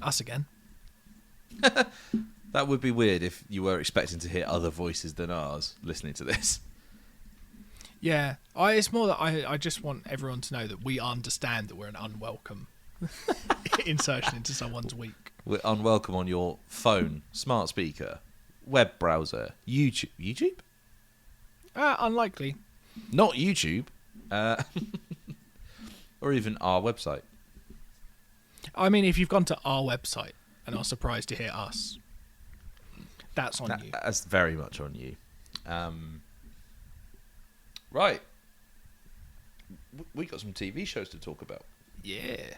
us again. That would be weird if you were expecting to hear other voices than ours listening to this. Yeah, it's more that I just want everyone to know that we understand that we're an unwelcome insertion into someone's week. We're unwelcome on your phone, smart speaker, web browser, YouTube. YouTube? Unlikely. Not YouTube. Or even our website. I mean, if you've gone to our website and are surprised to hear us, that's on you. That's very much on you. Right. We got some TV shows to talk about. Yeah.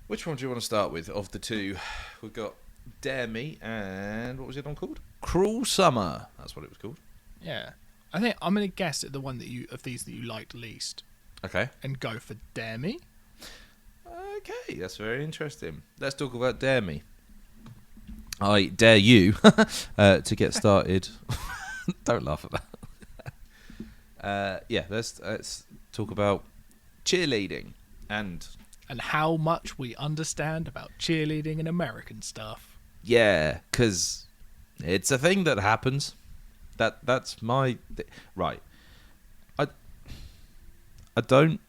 Which one do you want to start with of the two? We've got Dare Me and what was it one called? Cruel Summer. That's what it was called. Yeah. I think I'm going to guess at the one that you liked least. Okay. And go for Dare Me. Okay, that's very interesting. Let's talk about Dare Me. I dare you to get started. Don't laugh at that. Yeah, let's talk about cheerleading and how much we understand about cheerleading and American stuff. Yeah, because it's a thing that happens. That's my right. I don't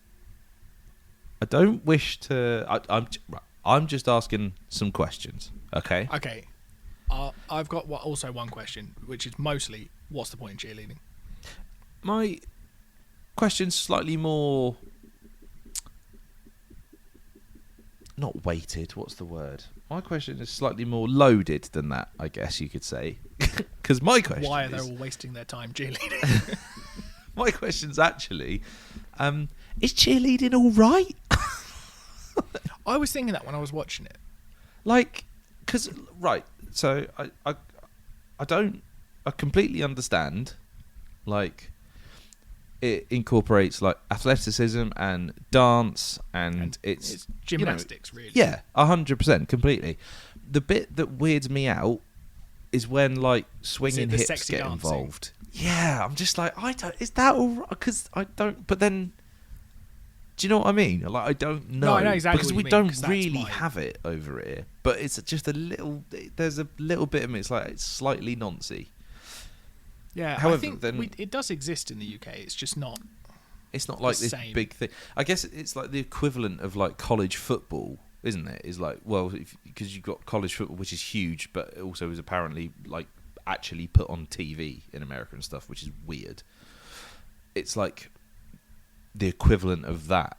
wish to. I'm just asking some questions. Okay. Okay. I've got also one question, which is mostly, what's the point in cheerleading? My question's slightly more not weighted. What's the word? My question is slightly more loaded than that, I guess you could say. Because my question why are they all wasting their time cheerleading? My question's actually, is cheerleading all right? I was thinking that when I was watching it. Like, because right, so I completely understand, like, it incorporates like athleticism and dance and it's gymnastics, really. Yeah, 100%, completely. The bit that weirds me out is when like swinging hips get dancing involved. Yeah, I'm just like, is that all right? Because I don't. But then, do you know what I mean? Like, I don't know. No, I know exactly because what we you mean, don't 'cause that's really my- have it over here. But it's just a little. There's a little bit of me. It's like it's slightly noncy. Yeah, However, I think then- it does exist in the UK. It's just not. It's not like the this same. big thing. I guess it's like the equivalent of like college football, isn't it? Is like, well, because you've got college football, which is huge, but it also is apparently like actually put on TV in America and stuff, which is weird. It's like the equivalent of that,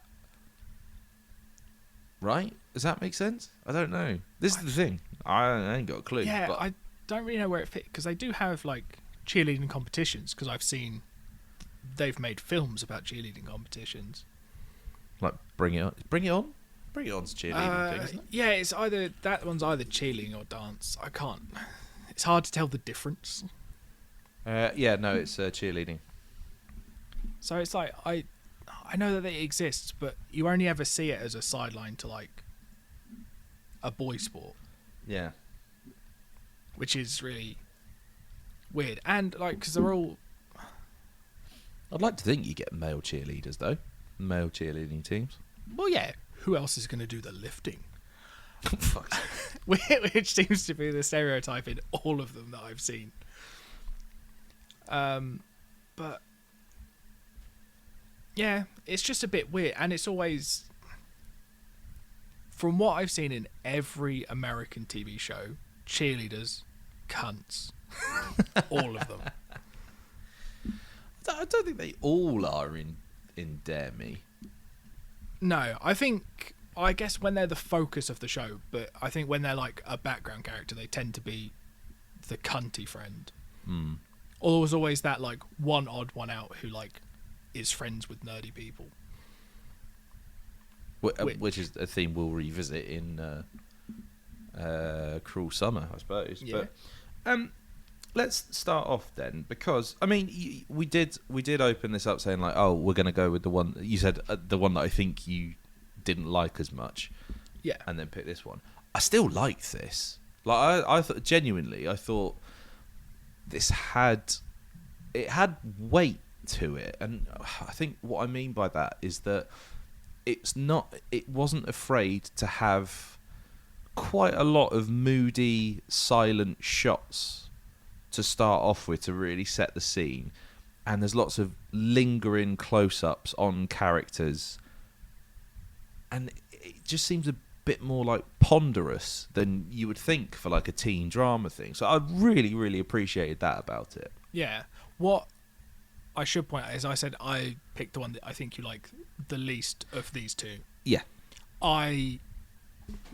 right? Does that make sense? I don't know. This is the thing. I ain't got a clue. Yeah, but I don't really know where it fits, because they do have like cheerleading competitions, because I've seen they've made films about cheerleading competitions. like bring it on, bring it on, bring it on's cheerleading thing, isn't it? Yeah, it's either that one's either cheerleading or dance. I can't. It's hard to tell the difference. Yeah, no, it's cheerleading. So it's like I know that it exists, but you only ever see it as a sideline to like a boy sport, Yeah. which is really weird. And like, because they're all. I'd like to think you get male cheerleaders though, male cheerleading teams. Well, yeah. Who else is going to do the lifting? Fuck. Which seems to be the stereotype in all of them that I've seen. But yeah, it's just a bit weird, and it's always, from what I've seen in every American TV show, cheerleaders, cunts, all of them. I don't think they all are in Dare Me. No, I guess when they're the focus of the show, but I think when they're like a background character, they tend to be the cunty friend. Mm. Or there's always that like one odd one out who like is friends with nerdy people. Which is a theme we'll revisit in Cruel Summer, I suppose. Yeah. But let's start off then, because I mean, we did open this up saying like, oh, we're going to go with the one you said, the one that I think you didn't like as much, Yeah. and then pick this one. I still liked this. Like I thought genuinely, I thought this had weight to it, and I think what I mean by that is that it wasn't afraid to have quite a lot of moody, silent shots to start off with to really set the scene. And there's lots of lingering close-ups on characters. And it just seems a bit more like ponderous than you would think for like a teen drama thing. So I really, really appreciated that about it. Yeah. What I should point out is I said I picked the one that I think you like the least of these two. Yeah. I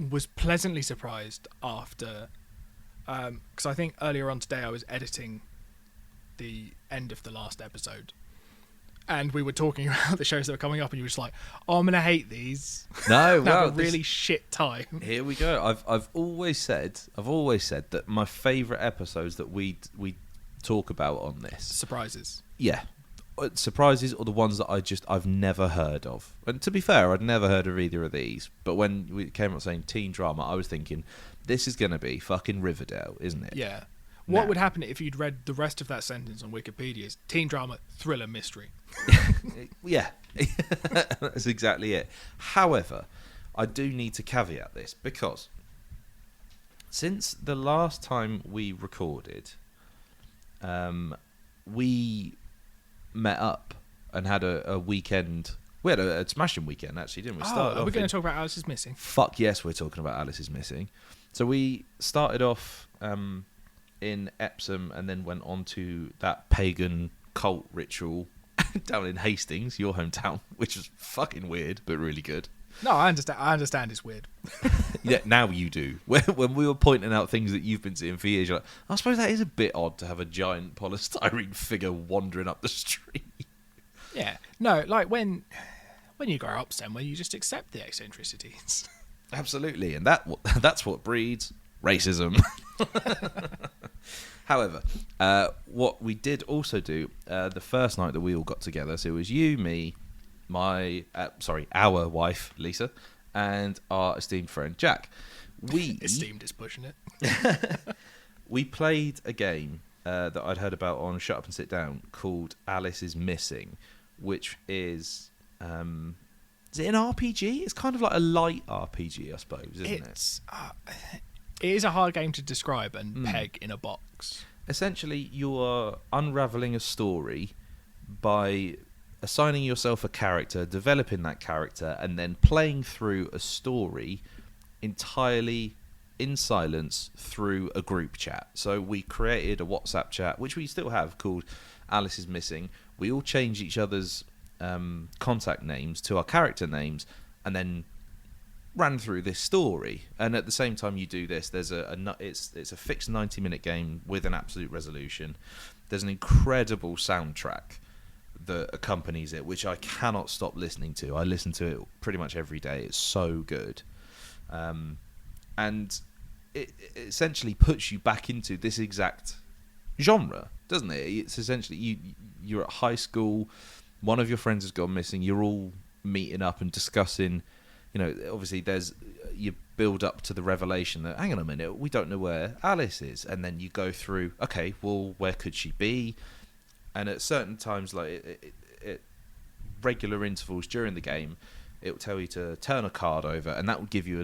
was pleasantly surprised after... because I think earlier on today I was editing the end of the last episode. And we were talking about the shows that were coming up, and you were just like, "Oh, I'm gonna hate these." No, well, have a really shit time. Here we go. I've always said that my favourite episodes that we talk about on this Surprises. Yeah, surprises or the ones that I've never heard of. And to be fair, I'd never heard of either of these. But when we came up saying teen drama, I was thinking, this is gonna be fucking Riverdale, isn't it? Yeah. What would happen if you'd read the rest of that sentence on Wikipedia? Is teen drama, thriller, mystery. Yeah, that's exactly it. However, I do need to caveat this because since the last time we recorded, we met up and had a weekend. We had a smashing weekend, actually, didn't we? Are we going to talk about Alice is Missing? Fuck yes, we're talking about Alice is Missing. So we started off in Epsom and then went on to that pagan cult ritual down in Hastings, your hometown, which was fucking weird but really good. No, I understand it's weird. Yeah, now you do. When we were pointing out things that you've been seeing for years, you're like, I suppose that is a bit odd to have a giant polystyrene figure wandering up the street. Yeah. No, like when you grow up somewhere, you just accept the eccentricities. Absolutely, and that's what breeds racism. However, what we did also do the first night that we all got together, so it was you, me, our wife Lisa, and our esteemed friend Jack. Esteemed is pushing it. We played a game that I'd heard about on Shut Up and Sit Down called Alice is Missing, which is it an RPG? It's kind of like a light RPG, I suppose, isn't it? It is a hard game to describe and peg in a box. Essentially, you are unravelling a story by assigning yourself a character, developing that character, and then playing through a story entirely in silence through a group chat. So we created a WhatsApp chat, which we still have, called Alice is Missing. We all changed each other's contact names to our character names, and then ran through this story. And at the same time you do this, there's it's a fixed 90-minute game with an absolute resolution. There's an incredible soundtrack that accompanies it, which I cannot stop listening to. I listen to it pretty much every day. It's so good. And it essentially puts you back into this exact genre, doesn't it? It's essentially you're at high school, one of your friends has gone missing, you're all meeting up and discussing, obviously you build up to the revelation that, hang on a minute, we don't know where Alice is, and then you go through, okay, well, where could she be? And at certain times, like at regular intervals during the game, it will tell you to turn a card over, and that will give you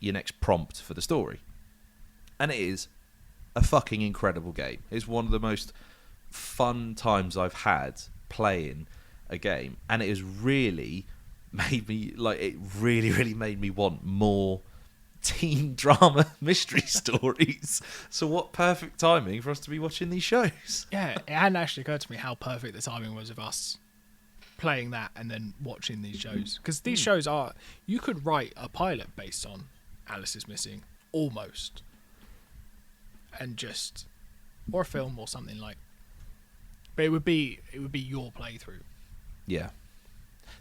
your next prompt for the story. And it is a fucking incredible game. It's one of the most fun times I've had playing a game, and it has really made me really made me want more teen drama mystery stories. So what perfect timing for us to be watching these shows. Yeah, it hadn't actually occurred to me how perfect the timing was of us playing that and then watching these shows, because these shows are, you could write a pilot based on Alice is Missing almost, and just, or a film or something like, but it would be your playthrough. Yeah,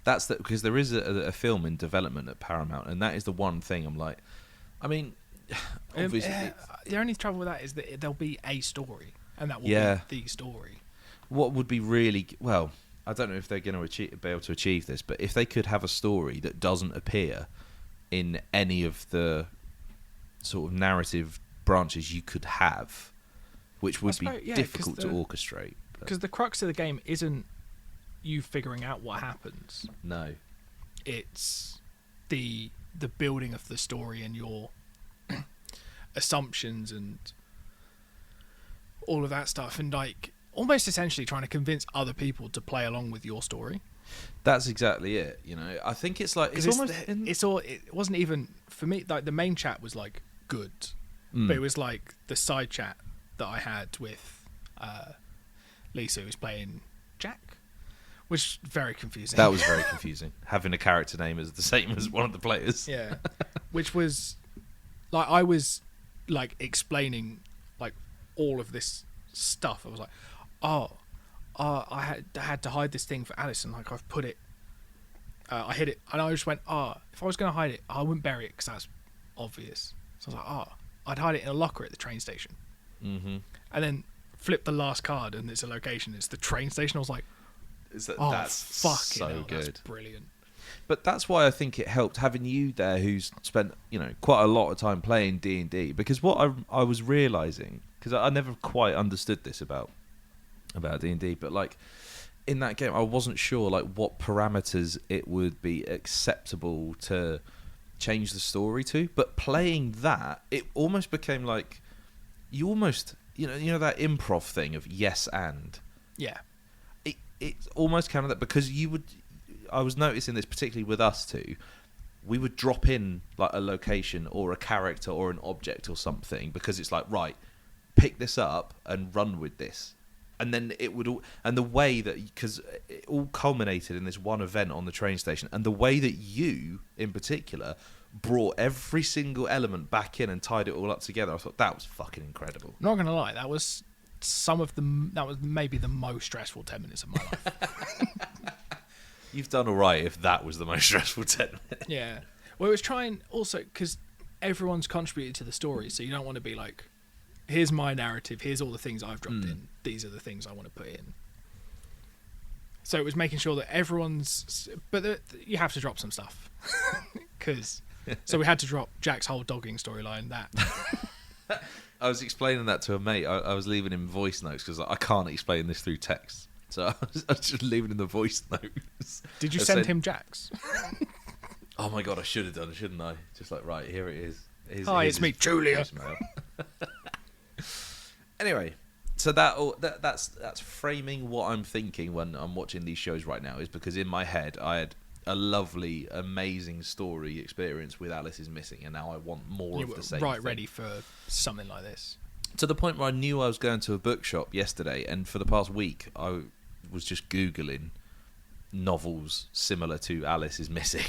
that's because there is a film in development at Paramount, and that is the one thing I'm like, I mean, obviously the only trouble with that is that there'll be a story, and that will be the story. What would be really well, I don't know if they're going to be able to achieve this, but if they could have a story that doesn't appear in any of the sort of narrative branches you could have, which would be difficult to orchestrate. Because the crux of the game isn't you figuring out what happens. No. It's the building of the story and your assumptions and all of that stuff, and like almost essentially trying to convince other people to play along with your story. That's exactly it. You know, I think it's like it's almost it wasn't even for me. Like the main chat was like good, but it was like the side chat that I had with Lisa, who's playing Jack, which was very confusing. That was very confusing. Having a character name is the same as one of the players. Yeah, which was like I was like explaining like all of this stuff. I was like, I had to hide this thing for Alison. Like I've put it, I hid it, and I just went, if I was going to hide it, I wouldn't bury it because that's obvious. So I was like, I'd hide it in a locker at the train station, and then flip the last card, and it's a location. It's the train station. I was like, that's fucking so hell, good, that's brilliant. But that's why I think it helped having you there, who's spent quite a lot of time playing D&D. Because what I was realizing, because I never quite understood this about D&D, but like in that game I wasn't sure like what parameters it would be acceptable to change the story to, but playing that it almost became like you almost you know that improv thing of yes and Yeah, it almost kind of that, because I was noticing this particularly with us two, we would drop in like a location or a character or an object or something because it's like, right, pick this up and run with this. And then it would all, and the way that, because it all culminated in this one event on the train station, and the way that you, in particular, brought every single element back in and tied it all up together, I thought that was fucking incredible. I'm not gonna lie, that was maybe the most stressful 10 minutes of my life. You've done all right if that was the most stressful 10 minutes. Yeah. Well, it was trying also because everyone's contributed to the story, so you don't want to be like, here's my narrative, here's all the things I've dropped in, these are the things I want to put in. So it was making sure that but you have to drop some stuff. So we had to drop Jack's whole dogging storyline. I was explaining that to a mate. I was leaving him voice notes because I can't explain this through text. So I was just leaving him the voice notes. Did you send him Jack's? Oh my god, I should have done, shouldn't I? Just like, right, here it is. Hi, it's me, Julia. Anyway, so that's framing what I'm thinking when I'm watching these shows right now, is because in my head I had a lovely, amazing story experience with Alice is Missing, and now I want more of the same thing. Ready for something like this. To the point where I knew I was going to a bookshop yesterday, and for the past week I was just Googling novels similar to Alice is Missing.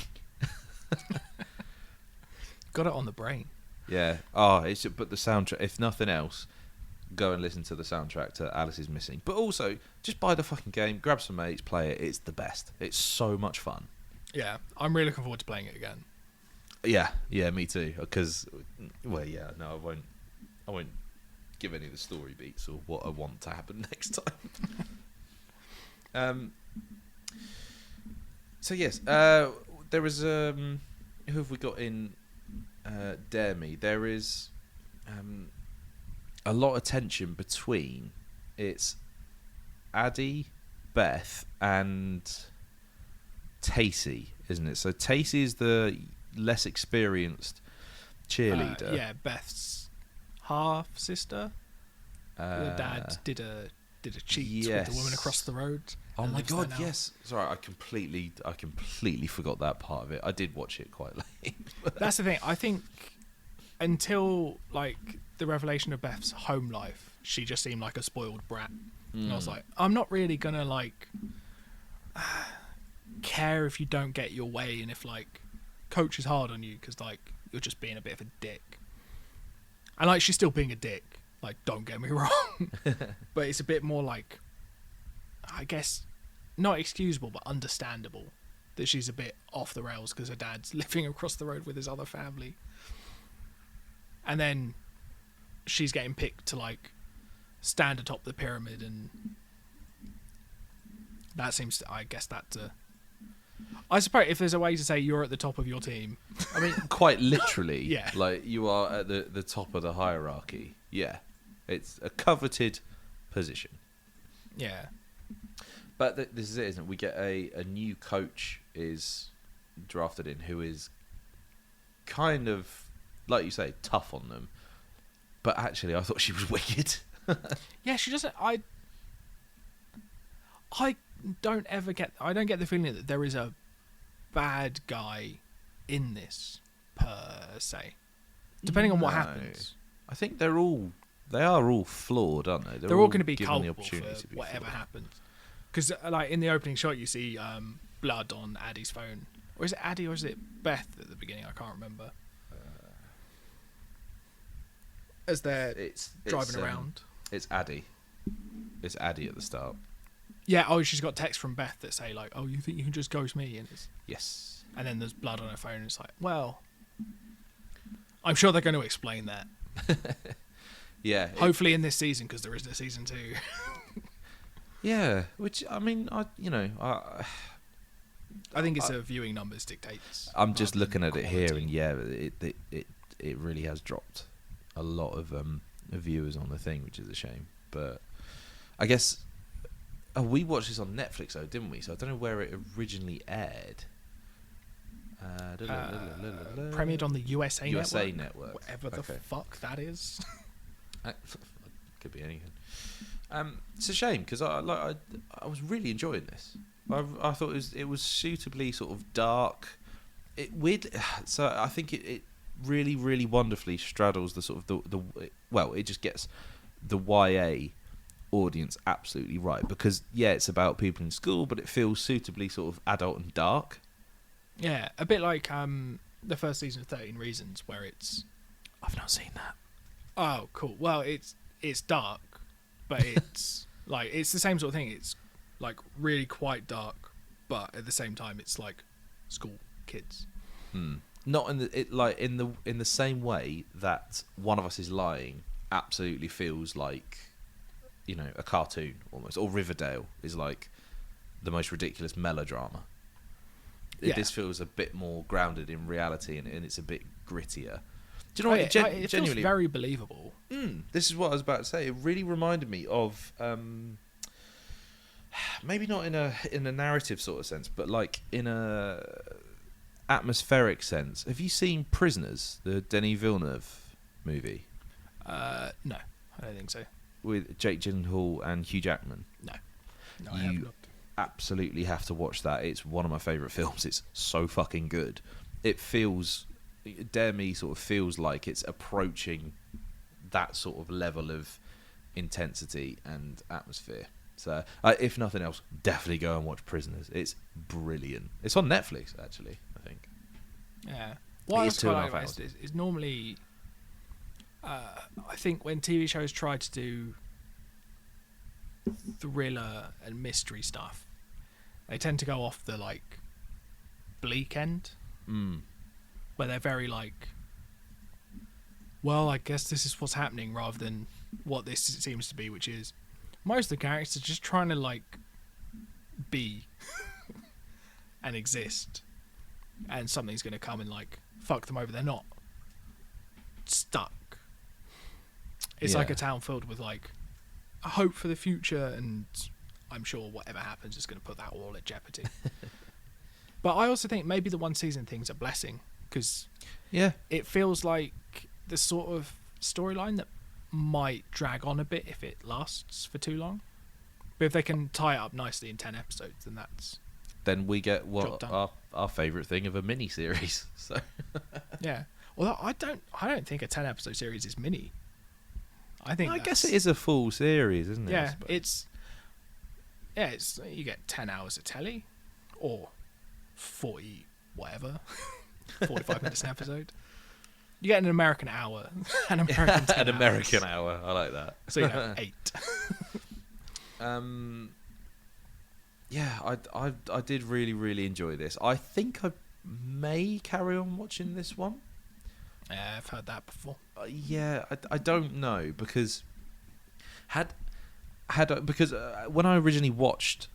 Got it on the brain. Yeah. But the soundtrack, if nothing else, go and listen to the soundtrack to Alice is Missing. But also, just buy the fucking game, grab some mates, play it. It's the best. It's so much fun. Yeah, I'm really looking forward to playing it again. Yeah, me too. Because, I won't give any of the story beats or what I want to happen next time. So yes, there is who have we got in Dare Me? There is a lot of tension between Addie, Beth, and Tacy, isn't it? So Tacy is the less experienced cheerleader. Beth's half sister. The dad did a cheat with the woman across the road. Oh my god, yes. Sorry, I completely forgot that part of it. I did watch it quite late. That's the thing. I think until like the revelation of Beth's home life, she just seemed like a spoiled brat. And I was like, I'm not really gonna like care if you don't get your way, and if like coach is hard on you because like you're just being a bit of a dick. And like she's still being a dick. Like, don't get me wrong, but it's a bit more like, I guess, not excusable but understandable that she's a bit off the rails because her dad's living across the road with his other family, and then she's getting picked to like stand atop the pyramid, and that seems to, I guess that's I suppose if there's a way to say you're at the top of your team, I mean, quite literally, yeah, like you are at the top of the hierarchy. Yeah, it's a coveted position. Yeah, but this is it, isn't it? We get a new coach is drafted in who is kind of, like you say, tough on them. But actually, I thought she was wicked. Yeah, she doesn't. I don't ever get. I don't get the feeling that there is a bad guy in this per se. Depending on what No. happens, I think they are all flawed, aren't they? they're all going to be given the culpable for opportunity to be whatever flawed. happens. Because, like in the opening shot, you see blood on Addie's phone, or is it Addie or is it Beth at the beginning? I can't remember. As they're It's driving around. It's Addie. It's Addie at the start. Yeah. Oh, she's got texts from Beth that say like, "Oh, you think you can just ghost me?" Yes. And then there's blood on her phone. And it's like, well, I'm sure they're going to explain that. Yeah. Hopefully in this season, because there isn't a season 2. Yeah. Which I mean, I think it's a viewing numbers dictates. I'm just rather looking than at it here, quality. and yeah, it really has dropped a lot of viewers on the thing, which is a shame. But I guess we watched this on Netflix, though, didn't we? So I don't know where it originally aired. Premiered on the USA USA Network. Network. Whatever the fuck that is. Could be anything. It's a shame because I was really enjoying this. I thought it was suitably sort of dark. So I think it really, really wonderfully straddles the sort of it just gets the YA audience absolutely right, because yeah, it's about people in school, but it feels suitably sort of adult and dark. Yeah, a bit like the first season of 13 Reasons, where it's. I've not seen that. Oh, cool. Well, it's dark, but it's like it's the same sort of thing. It's like really quite dark, but at the same time, it's like school kids. Not in the same way that One of Us is Lying absolutely feels like, a cartoon almost, or Riverdale is like the most ridiculous melodrama. Yeah. This feels a bit more grounded in reality, and it's a bit grittier. Do you know Oh, what? yeah, it Genuinely, feels very believable. this is what I was about to say. It really reminded me of maybe not in a narrative sort of sense, but like in a atmospheric sense. Have you seen Prisoners, the Denis Villeneuve movie No, I don't think so. with Jake Gyllenhaal and Hugh Jackman? No, I have not. Absolutely have to watch that. It's one of my favourite films. It's so fucking good. It feels, Dare Me sort of feels like it's approaching that sort of level of intensity and atmosphere. So, if nothing else, definitely go and watch Prisoners. It's brilliant. It's on Netflix, actually, I think. Yeah. What I It is also 2.5 like about hours. it is normally, I think when TV shows try to do thriller and mystery stuff, they tend to go off the like bleak end, where they're very like, well, I guess this is what's happening, rather than what this seems to be, which is most of the characters just trying to like be and exist, and something's going to come and like fuck them over. They're not stuck. It's like Yeah. a town filled with like a hope for the future, and I'm sure whatever happens is going to put that all at jeopardy. But I also think maybe the one season thing's a blessing, because Yeah. it feels like the sort of storyline that might drag on a bit if it lasts for too long. But if they can tie it up nicely in 10 episodes, then that's Then we get Job what done. our favourite thing of a mini series. So yeah. Although I don't think a 10 episode series is mini. I think I guess that's- it is a full series, isn't it? I Yeah, suppose? it's you get 10 hours of telly, or 40 whatever, 45 minutes an episode. You get an American hour, an American 10 an American hours. hour. I like that. So you know, 8. Yeah, I did really, really enjoy this. I think I may carry on watching this one. Yeah, I've heard that before. Yeah, I don't know, because because when I originally watched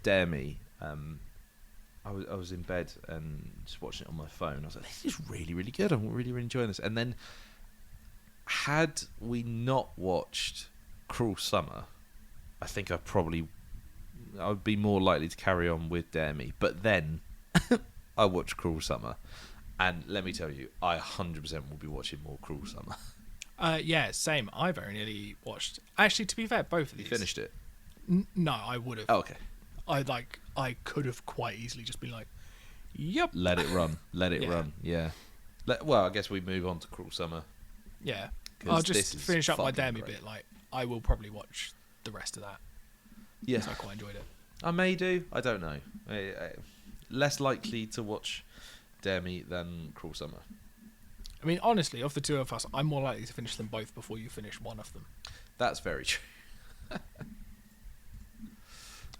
Dare Me, I was in bed and just watching it on my phone. I was like, this is really, really good. I'm really, really enjoying this. And then, had we not watched Cruel Summer, I think I would be more likely to carry on with Dare Me. But then I watched Cruel Summer, and let me tell you, I 100% will be watching more Cruel Summer. Yeah, same. I very nearly watched. Actually, to be fair, both of You these. finished it? No, I would have. Oh, okay. I could have quite easily just been like, "Yep." Let it run. Let it Yeah. run. Yeah. Well, I guess we move on to Cruel Summer. Yeah. 'Cause I'll this just is finish up my fucking Demi great. bit. Like, I will probably watch the rest of that. Yeah. 'Cause I quite enjoyed it. I may do. I don't know. Less likely to watch Demi than Cruel Summer. I mean, honestly, of the two of us, I'm more likely to finish them both before you finish one of them. That's very true.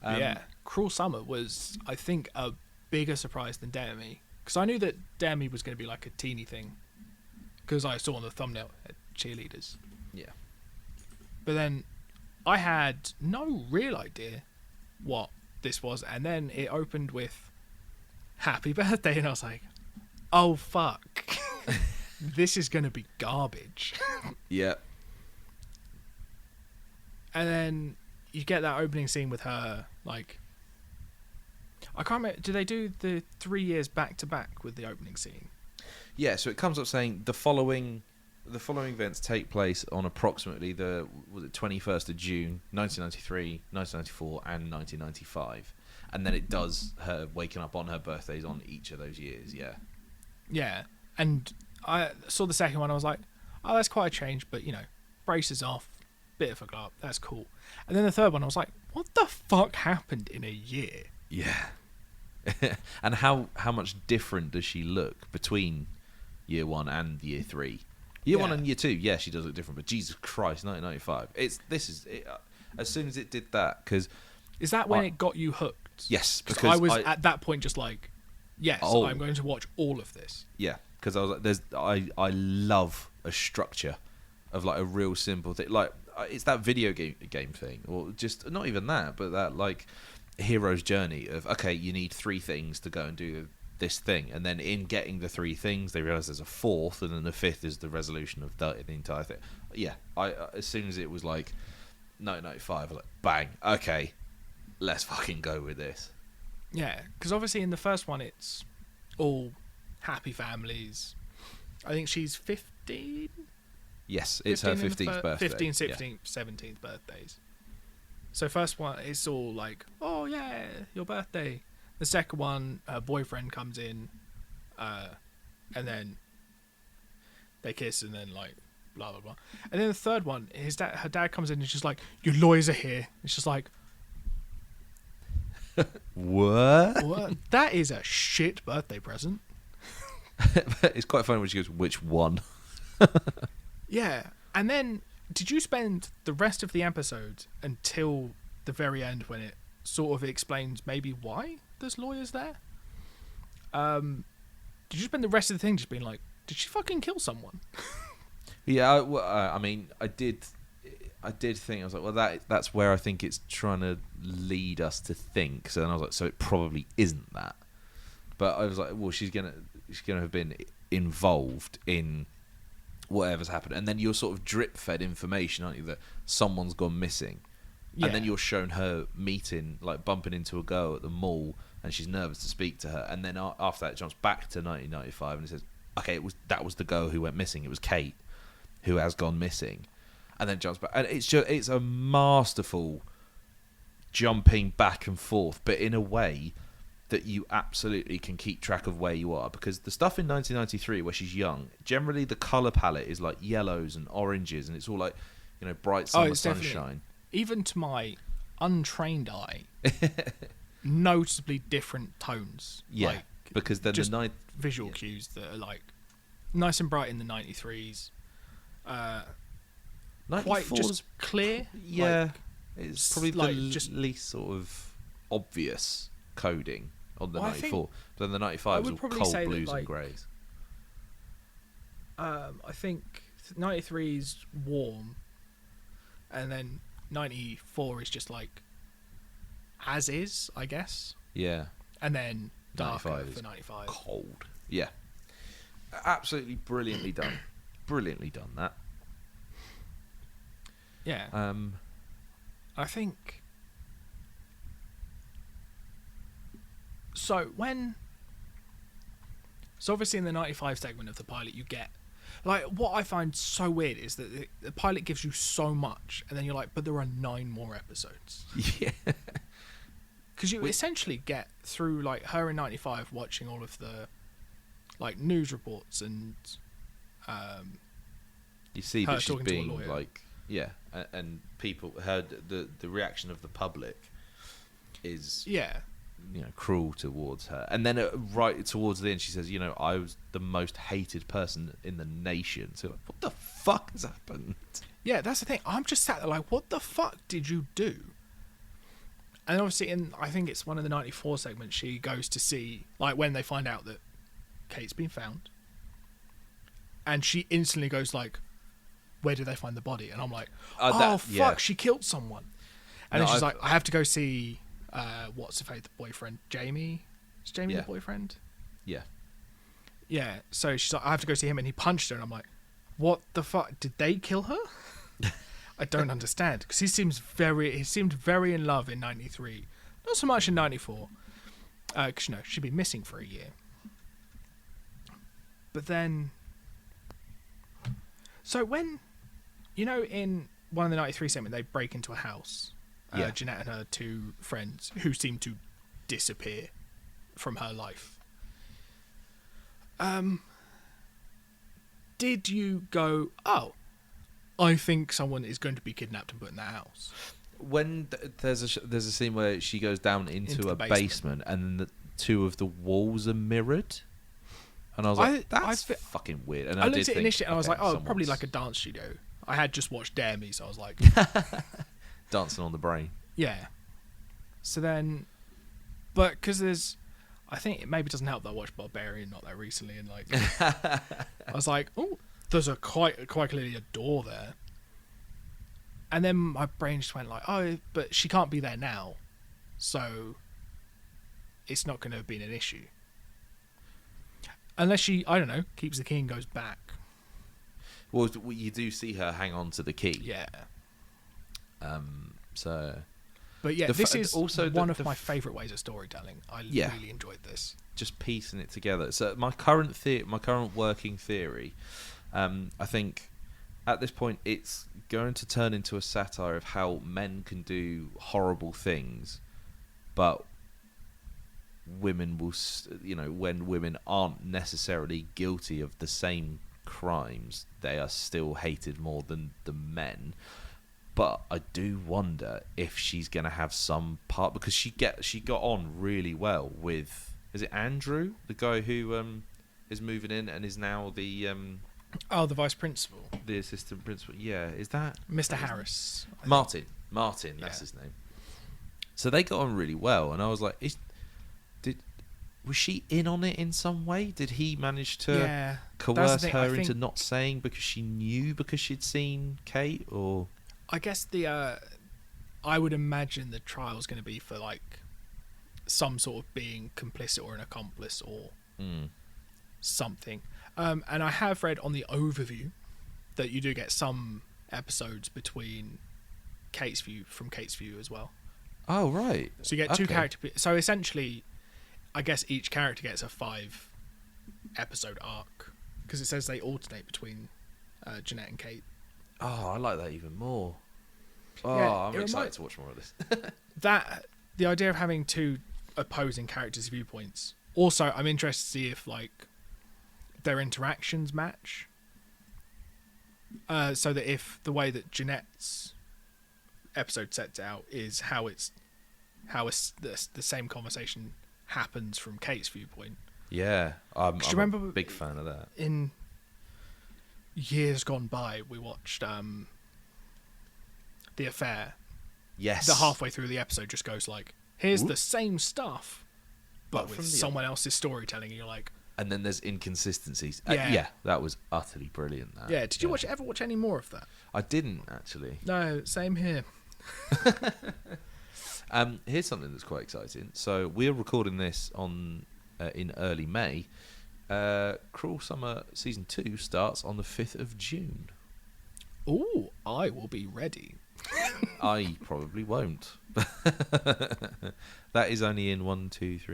Yeah, Cruel Summer was, I think, a bigger surprise than Demi, because I knew that Demi was going to be like a teeny thing, because I saw on the thumbnail cheerleaders. Yeah. But then I had no real idea what this was, and then it opened with "Happy Birthday," and I was like, "Oh fuck, this is going to be garbage." Yeah. And then you get that opening scene with her, like, I can't remember, do they do the 3 years back to back with the opening scene? Yeah, so it comes up saying the following events take place on approximately the 21st of June, 1993, 1994, and 1995, and then it does her waking up on her birthdays on each of those years. Yeah, Yeah, and I saw the second one, I was like, oh, that's quite a change, but, you know, braces off, bit of a glow up, that's cool. And then the third one, I was like, what the fuck happened in a year? yeah. And how much different does she look between year 1 and year 3? Year 1 Yeah. and year 2, yeah, she does look different, but Jesus Christ, 1995. As soon as it did that, because Is that when it got you hooked? yes, Because because I was at that point just like, yes, Oh. I'm going to watch all of this. yeah, because I was like, I love a structure of like a real simple thing, like it's that video game thing, or just not even that, but that like hero's journey of, okay, you need 3 things to go and do this thing, and then in getting the 3 things, they realize there's a 4th, and then the 5th is the resolution of the entire thing. Yeah, I as soon as it was like 1995, I was like, bang, okay, let's fucking go with this. Yeah, because obviously in the first one it's all happy families. I think she's 15. Yes, it's her 15 in the 15th birthday. 15, 16th, 17th birthdays. So first one, it's all like, oh yeah, your birthday. The second one, her boyfriend comes in, and then they kiss, and then like blah blah blah. And then the third one, her dad comes in and it's just like, your lawyers are here. It's just like, What? what? That is a shit birthday present. It's quite funny when she goes, which one? Yeah, and then did you spend the rest of the episode until the very end when it sort of explains maybe why there's lawyers there? Did you spend the rest of the thing just being like, did she fucking kill someone? Yeah, I mean, I did think, I was like, well, that's where I think it's trying to lead us to think. So then I was like, so it probably isn't that. But I was like, well, she's gonna have been involved in whatever's happened, and then you're sort of drip fed information, aren't you, that someone's gone missing, and then you're shown her bumping into a girl at the mall, and she's nervous to speak to her, and then after that it jumps back to 1995, and it says, okay, that was the girl who went missing. It was Kate who has gone missing, and then jumps back, and it's a masterful jumping back and forth, but in a way that you absolutely can keep track of where you are, because the stuff in 1993 where she's young, generally the color palette is like yellows and oranges, and it's all like, you know, bright summer sunshine. Even to my untrained eye, noticeably different tones. Yeah, like, because then just the night visual cues that are like nice and bright in the 93s. Quite 94's just clear. yeah, like, it's probably like the just least sort of obvious coding on the Well, I think- 94. But then the 95 is would all probably cold say that, blues like, and greys. I think 93's warm, and then 94 is just like as is, I guess, Yeah, and then darker 95 for is 95. cold. Yeah, absolutely brilliantly done. Brilliantly done that. Yeah, I think. So when So obviously in the 95 segment of the pilot you get, like, what I find so weird is that the pilot gives you so much, and then you're like, but there are 9 more episodes. Yeah. Because you essentially get through, like, her in 95 watching all of the, like, news reports and You see her that she's talking to a being lawyer. like, yeah, and people heard the reaction of the public is yeah. Cruel towards her, and then right towards the end she says, I was the most hated person in the nation. So like, what the fuck has happened? Yeah, that's the thing. I'm just sat there like, what the fuck did you do? And obviously I think it's one of the 94 segments, she goes to see, like, when they find out that Kate's been found, and she instantly goes like, where did they find the body? And I'm like, fuck, she killed someone. And then she's like, I have to go see what's the boyfriend, Jamie? Is Jamie the boyfriend? Yeah. Yeah. So she's like, I have to go see him, and he punched her, and I'm like, what the fuck? Did they kill her? I don't understand, because he seemed very in love in 93, not so much in 94, because she'd been missing for a year. But then, so when, in one of the 93 segment, they break into a house. Jeanette and her 2 friends who seem to disappear from her life. Did you go, oh, I think someone is going to be kidnapped and put in that house? When there's a scene where she goes down into a basement and the 2 of the walls are mirrored, and I was like, that's fucking weird. And I looked at it initially and I was like, oh, probably like a dance studio. I had just watched Dare Me, so I was like, dancing on the brain. Yeah. So then, but because I think it maybe doesn't help that I watched Barbarian not that recently, and like, I was like, oh, there's quite clearly a door there. And then my brain just went like, oh, but she can't be there now, so it's not going to have been an issue. Unless she, I don't know, keeps the key and goes back. Well, you do see her hang on to the key. Yeah. So. But yeah, this is also one of my favourite ways of storytelling. I really enjoyed this. Just piecing it together. So my current working theory, I think at this point it's going to turn into a satire of how men can do horrible things, but women will, when women aren't necessarily guilty of the same crimes, they are still hated more than the men. But I do wonder if she's going to have some part, because she got on really well with, is it Andrew, the guy who is moving in and is now the the vice principal, the assistant principal. Yeah, is that Mr. Harris? Martin, that's his name. So they got on really well, and I was like, was she in on it in some way? Did he manage to coerce her into not saying because she'd seen Kate? Or I guess I would imagine the trial's going to be for like some sort of being complicit or an accomplice or something. And I have read on the overview that you do get some episodes between from Kate's view as well. Oh, right. So you get 2 characters. So essentially, I guess each character gets a 5-episode arc, because it says they alternate between Jeanette and Kate. Oh, I like that even more. Oh, yeah, I'm excited to watch more of this. The idea of having 2 opposing characters' viewpoints. Also, I'm interested to see if like their interactions match. So that if the way that Jeanette's episode sets out is how the same conversation happens from Kate's viewpoint. Yeah, I'm a big fan of that. In years gone by, we watched The Affair. Yes. The halfway through the episode just goes like, here's the same stuff, but with someone else's storytelling. And you're like, and then there's inconsistencies. Yeah. That was utterly brilliant. Yeah. Did you ever watch any more of that? I didn't actually. No, same here. Here's something that's quite exciting. So we're recording this in early May. Cruel Summer Season 2 starts on the 5th of June. Ooh, I will be ready. I probably won't. That is only in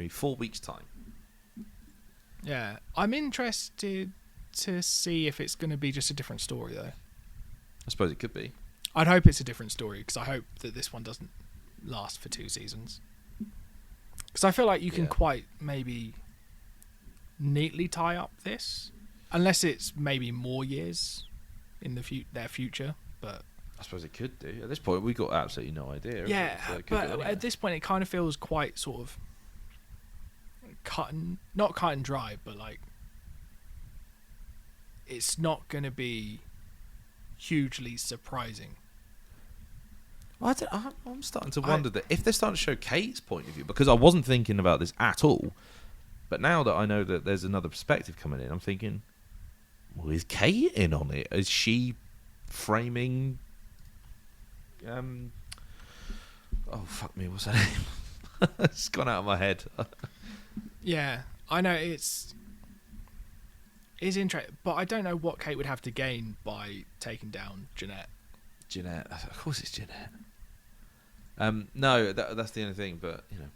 4 weeks' time. Yeah, I'm interested to see if it's going to be just a different story, though. I suppose it could be. I'd hope it's a different story, because I hope that this one doesn't last for 2 seasons. Because I feel like you can quite maybe neatly tie up this, unless it's maybe more years in their future. But I suppose it could do. At this point, we got absolutely no idea. yeah, So it could but go anywhere. at this point, it kind of feels quite sort of not cut and dry, but like it's not going to be hugely surprising. I'm starting to wonder that if they're starting to show Kate's point of view, because I wasn't thinking about this at all, but now that I know that there's another perspective coming in, I'm thinking, well, is Kate in on it? Is she framing? Oh fuck me, what's her name? It's gone out of my head. Yeah, I know it's interesting, but I don't know what Kate would have to gain by taking down Jeanette. Jeanette, of course it's Jeanette. No, that's the only thing, but you know,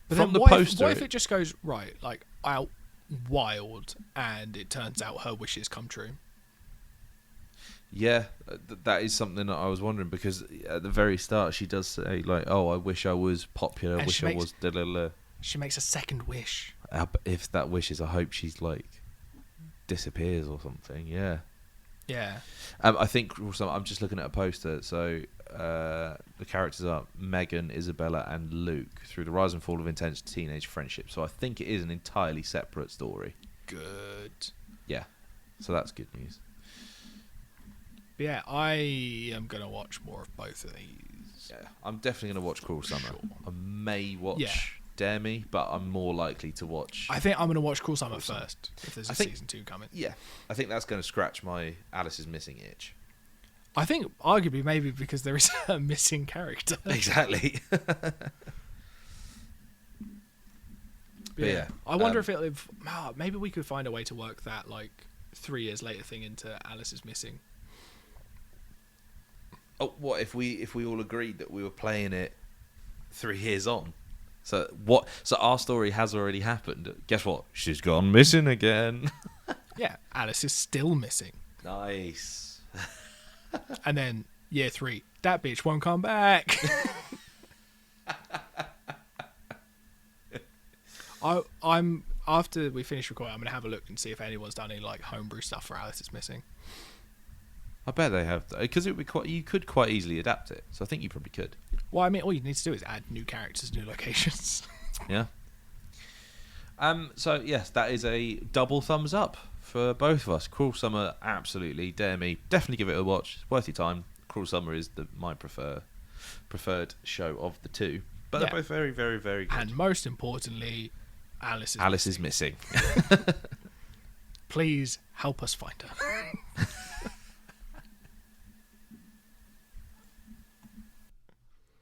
But from then the what poster, if it just goes right, like out wild, and it turns out her wishes come true? yeah, that is something that I was wondering, because at the very start she does say like, "Oh, I wish I was popular. I And wish she I makes- was." Da, da, da. She makes a second wish. If that wishes, I hope she's like disappears or something. Yeah. Yeah, I think also, I'm just looking at a poster. So the characters are Megan, Isabella, and Luke through the rise and fall of intense teenage friendship. So I think it is an entirely separate story. good. Yeah. So that's good news. But yeah, I am gonna watch more of both of these. Yeah, I'm definitely going to watch Cruel Summer. Sure. I may watch Yeah. Dare Me, but I'm more likely to watch. I think I'm gonna watch Cruel Summer Cruel Summer. first if there's I a think- season 2 coming. Yeah, I think that's going to scratch my Alice is Missing itch. I think arguably maybe because there is a missing character. Exactly. But yeah, I wonder if maybe we could find a way to work that like 3 years later thing into Alice is Missing. Oh, what if we all agreed that we were playing it 3 years on? So what? So our story has already happened. Guess what? She's gone missing again. Yeah, Alice is still missing. Nice. And then year 3, that bitch won't come back. I'm after we finish recording, I'm gonna have a look and see if anyone's done any like homebrew stuff for Alice is Missing. I bet they have, because it would be quite. You could quite easily adapt it. So I think you probably could. Well, I mean, all you need to do is add new characters, new locations. Yeah. So yes, that is a double thumbs up for both of us. Cruel Summer, absolutely. Dare Me, definitely give it a watch. It's worth your time. Cruel Summer is my preferred show of the two, but Yeah. they're both very, very, very good. And most importantly, Alice is Alice missing. is missing. Please help us find her.